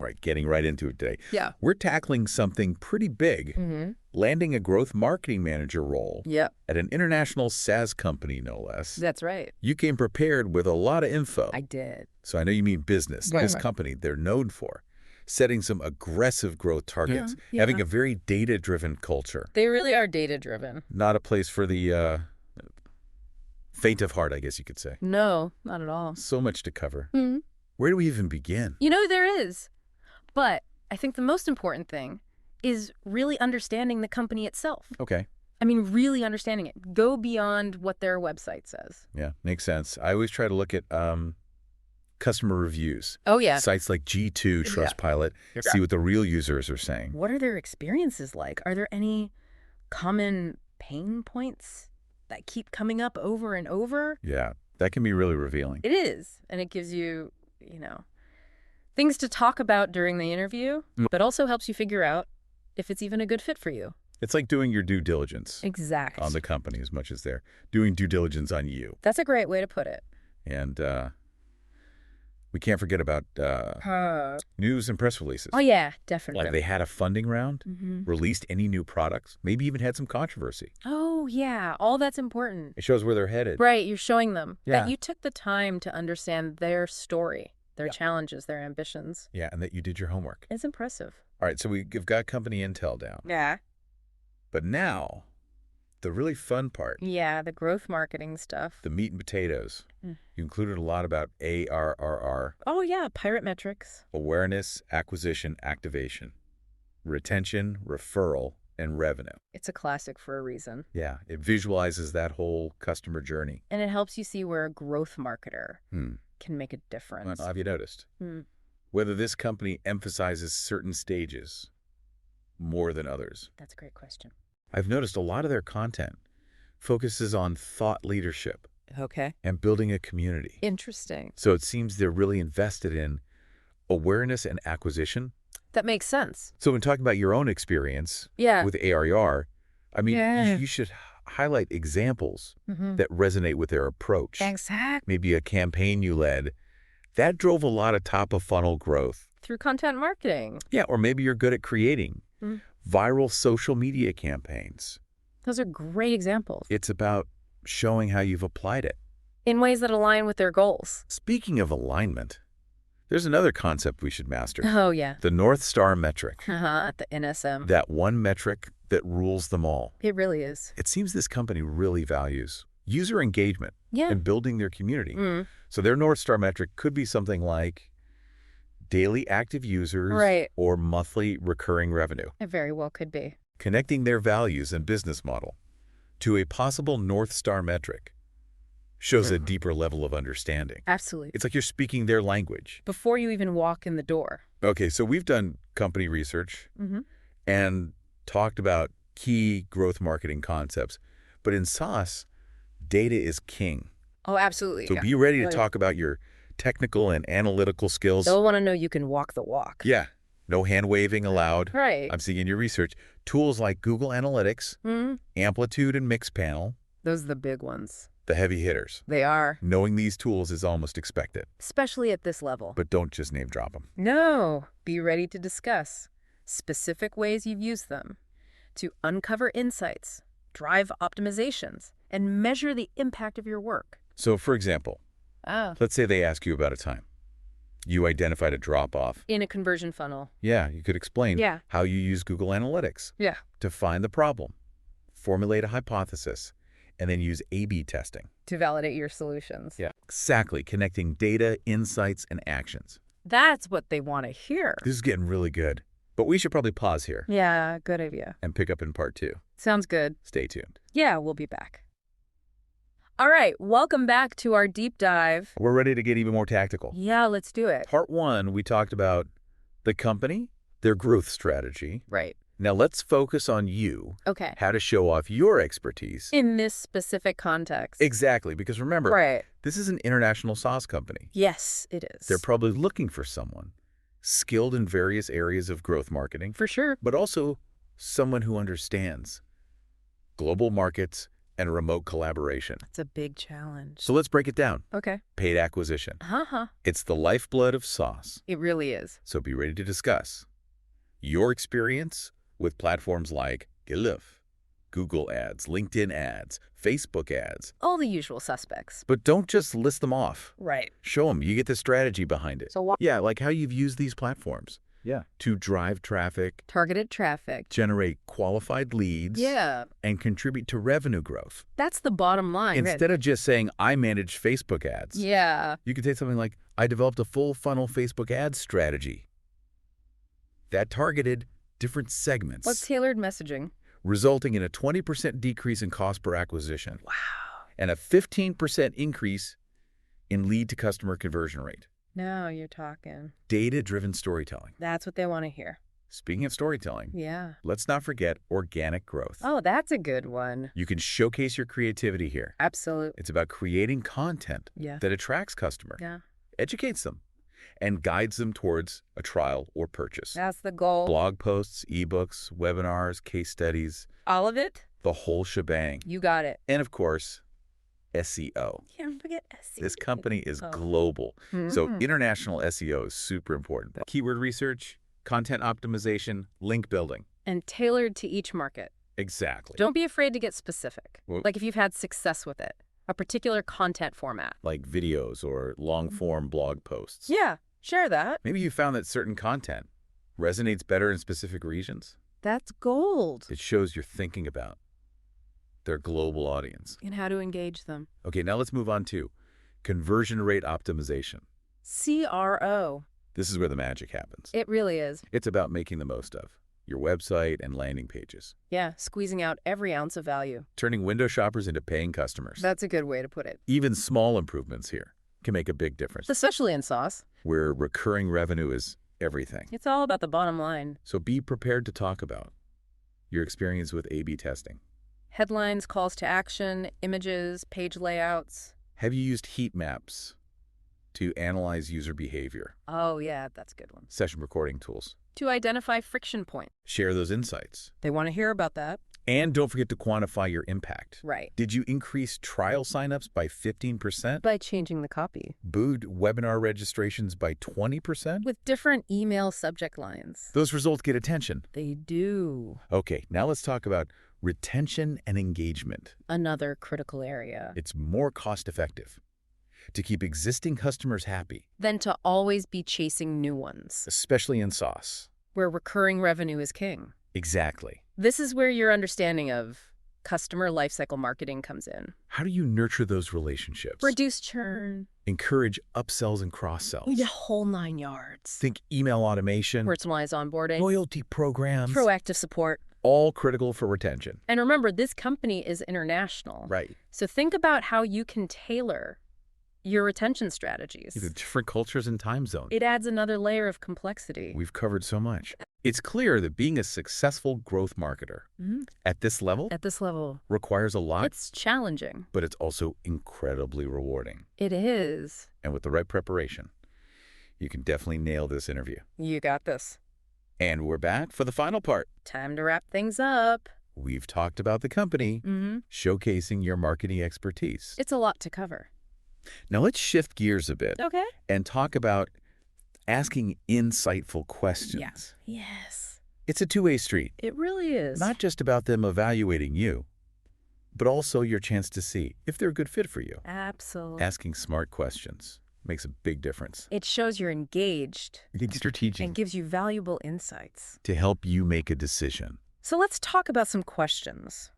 All right, getting right into it today. Yeah. We're tackling something pretty big, landing a growth marketing manager role Yep. at an international SaaS company, no less. That's right. You came prepared with a lot of info. I did. So I know you mean business. Right, This right. company, they're known for setting some aggressive growth targets, having a very data-driven culture. They really are data-driven. Not a place for the faint of heart, I guess you could say. No, not at all. So much to cover. Hmm. Where do we even begin? You know, there is. But I think the most important thing is really understanding the company itself. Okay. I mean, really understanding it. Go beyond what their website says. Yeah, makes sense. I always try to look at customer reviews. Oh, yeah. Sites like G2, Trustpilot, see what the real users are saying. What are their experiences like? Are there any common pain points that keep coming up over and over? Yeah, that can be really revealing. It is. And it gives you, things to talk about during the interview, but also helps you figure out if it's even a good fit for you. It's like doing your due diligence Exactly. on the company as much as they're doing due diligence on you. That's a great way to put it. And we can't forget about news and press releases. Oh, yeah, definitely. Like they had a funding round, Mm-hmm. released any new products, maybe even had some controversy. Oh, yeah. All that's important. It shows where they're headed. Right. You're showing them Yeah. that you took the time to understand their story, their challenges, their ambitions. Yeah, and that you did your homework. It's impressive. All right, so we've got company intel down. Yeah. But now, the really fun part, Yeah, the growth marketing stuff. the meat and potatoes. Mm. You included a lot about AARRR, Oh, yeah, pirate metrics. awareness, acquisition, activation, retention, referral, and revenue. It's a classic for a reason. Yeah, it visualizes that whole customer journey. And it helps you see where a growth marketer Hmm. can make a difference. Well, have you noticed? Hmm. Whether this company emphasizes certain stages more than others. That's a great question. I've noticed a lot of their content focuses on thought leadership Okay. and building a community. Interesting. So it seems they're really invested in awareness and acquisition. That makes sense. So when talking about your own experience Yeah. with AARRR, I mean, Yeah. you should highlight examples Mm-hmm. that resonate with their approach. Exactly. Maybe a campaign you led that drove a lot of top-of-funnel growth. Through content marketing. Yeah, or maybe you're good at creating Mm. viral social media campaigns. Those are great examples. It's about showing how you've applied it. In ways that align with their goals. Speaking of alignment, there's another concept we should master. Oh, yeah. The North Star metric. At the NSM. That one metric that rules them all. It really is. It seems this company really values user engagement Yeah. and building their community. Mm. So their North Star metric could be something like daily active users Right. or monthly recurring revenue. It very well could be. Connecting their values and business model to a possible North Star metric shows a deeper level of understanding. Absolutely. It's like you're speaking their language. Before you even walk in the door. Okay, so we've done company research Mm-hmm. and talked about key growth marketing concepts. But in SaaS, data is king. Oh, absolutely. So be ready to talk about your technical and analytical skills. They'll want to know you can walk the walk. Yeah, no hand waving allowed. Right. I'm seeing in your research tools like Google Analytics, Mm-hmm. Amplitude and Mixpanel, Those are the big ones. the heavy hitters. They are. Knowing these tools is almost expected, Especially at this level. but don't just name drop them. No. Be ready to discuss specific ways you've used them to uncover insights, drive optimizations, and measure the impact of your work. So, for example, Oh. let's say they ask you about a time. You identified a drop-off. In a conversion funnel. Yeah, you could explain Yeah. how you use Google Analytics Yeah. to find the problem, formulate a hypothesis, and then use A/B testing. To validate your solutions. Yeah, exactly, connecting data, insights, and actions. That's what they want to hear. This is getting really good, but we should probably pause here Yeah, good idea. and pick up in part 2. Sounds good. Stay tuned. Yeah, we'll be back. All right, welcome back to our deep dive. We're ready to get even more tactical. Yeah, let's do it. Part 1, we talked about the company, their growth strategy. Right. Now let's focus on you, Okay. how to show off your expertise. In this specific context. Exactly, because remember, Right. this is an international SaaS company. Yes, it is. They're probably looking for someone skilled in various areas of growth marketing, For sure. but also someone who understands global markets, and remote collaboration. It's a big challenge. So let's break it down. Okay. Paid acquisition. Uh-huh. It's the lifeblood of SaaS. It really is. So be ready to discuss your experience with platforms like Gilif, Google ads, LinkedIn ads, Facebook ads. All the usual suspects. But don't just list them off. Right. Show them. You get the strategy behind it. So what? Yeah, like how you've used these platforms. Yeah. To drive traffic, Targeted traffic. generate qualified leads, Yeah. and contribute to revenue growth. That's the bottom line. Instead of just saying, I manage Facebook ads. Yeah. You could say something like, I developed a full funnel Facebook ads strategy that targeted different segments, What's tailored messaging? resulting in a 20% decrease in cost per acquisition Wow. and a 15% increase in lead-to-customer conversion rate. Now you're talking. Data-driven storytelling. That's what they want to hear. Speaking of storytelling, Yeah. let's not forget organic growth. Oh, that's a good one. You can showcase your creativity here. Absolutely. It's about creating content Yeah. that attracts customers, Yeah. educates them, and guides them towards a trial or purchase. That's the goal. Blog posts, ebooks, webinars, case studies, All of it? the whole shebang. You got it. And of course, SEO. Can't forget SEO. This company is Oh. global, so Mhm. international SEO is super important. Keyword research, content optimization, link building. And tailored to each market. Exactly. Don't be afraid to get specific. Well- Like if you've had success with it, a particular content format. Like videos or long-form blog posts. Yeah, share that. Maybe you found that certain content resonates better in specific regions. That's gold. It shows you're thinking about their global audience. And how to engage them. Okay, now let's move on to conversion rate optimization. CRO. This is where the magic happens. It really is. It's about making the most of your website and landing pages, Yeah, squeezing out every ounce of value. turning window shoppers into paying customers. That's a good way to put it. Even small improvements here can make a big difference, Especially in SaaS. where recurring revenue is everything. It's all about the bottom line. So be prepared to talk about your experience with A/B testing. Headlines, calls to action, images, page layouts. Have you used heat maps to analyze user behavior? Oh, yeah, that's a good one. Session recording tools. To identify friction points. Share those insights. They want to hear about that. And don't forget to quantify your impact. Right. Did you increase trial signups by 15%? By changing the copy. Booed webinar registrations by 20%? With different email subject lines. Those results get attention. They do. Okay, now let's talk about retention and engagement. Another critical area. It's more cost-effective to keep existing customers happy, Than to always be chasing new ones. especially in SaaS. Where recurring revenue is king. Exactly. This is where your understanding of customer lifecycle marketing comes in. How do you nurture those relationships? Reduce churn. Encourage upsells and cross-sells. The whole 9 yards. Think email automation, Personalized onboarding. loyalty programs, Proactive support. all critical for retention. And remember, this company is international. Right. So think about how you can tailor your retention strategies. The different cultures and time zones. It adds another layer of complexity. We've covered so much. It's clear that being a successful growth marketer at this level At this level, requires a lot, it's challenging. but it's also incredibly rewarding. It is. And with the right preparation, you can definitely nail this interview. You got this. And we're back for the final part. Time to wrap things up. We've talked about the company, showcasing your marketing expertise. It's a lot to cover. Now let's shift gears a bit Okay. and talk about asking insightful questions. Yes. It's a two-way street. It really is. Not just about them evaluating you, but also your chance to see if they're a good fit for you. Absolutely. Asking smart questions makes a big difference. It shows you're engaged It's strategic and gives you valuable insights. to help you make a decision. So let's talk about some questions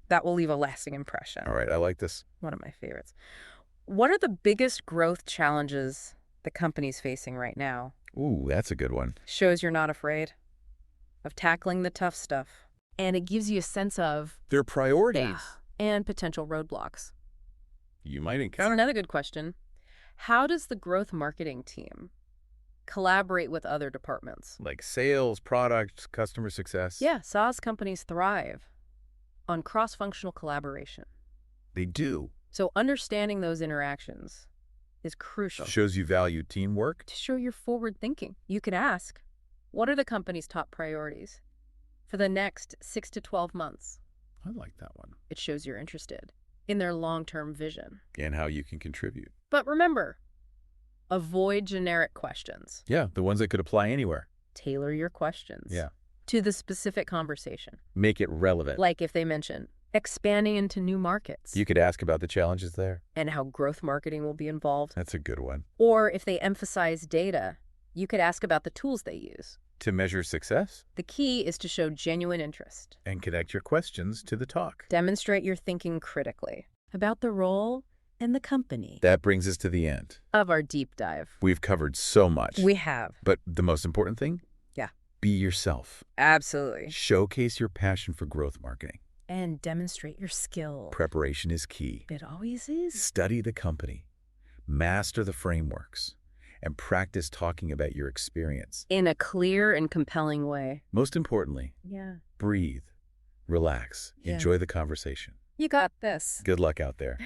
that will leave a lasting impression. All right, I like this. One of my favorites. What are the biggest growth challenges the company's facing right now? Ooh, that's a good one. Shows you're not afraid of tackling the tough stuff. And it gives you a sense of Their priorities and potential roadblocks. you might That's encounter. another good question. How does the growth marketing team collaborate with other departments? Like sales, product, customer success. Yeah, SaaS companies thrive on cross-functional collaboration. They do. So understanding those interactions is crucial Shows you value teamwork. to show your forward thinking. You can ask, what are the company's top priorities for the next 6 to 12 months? I like that one. It shows you're interested in their long-term vision. And how you can contribute. But remember, avoid generic questions. Yeah, the ones that could apply anywhere. Tailor your questions Yeah. to the specific conversation. Make it relevant. Like if they mention expanding into new markets You could ask about the challenges there. and how growth marketing will be involved. That's a good one. Or if they emphasize data, you could ask about the tools they use. To measure success The key is to show genuine interest. and connect your questions to the talk. Demonstrate your thinking critically about the role and the company That brings us to the end. of our deep dive. We've covered so much. We have. But the most important thing? Yeah. Be yourself. Absolutely. Showcase your passion for growth marketing. And demonstrate your skill. Preparation is key. It always is. Study the company. Master the frameworks. And practice talking about your experience. In a clear and compelling way. Most importantly, Yeah. breathe, relax, Yeah. enjoy the conversation. You got this. Good luck out there.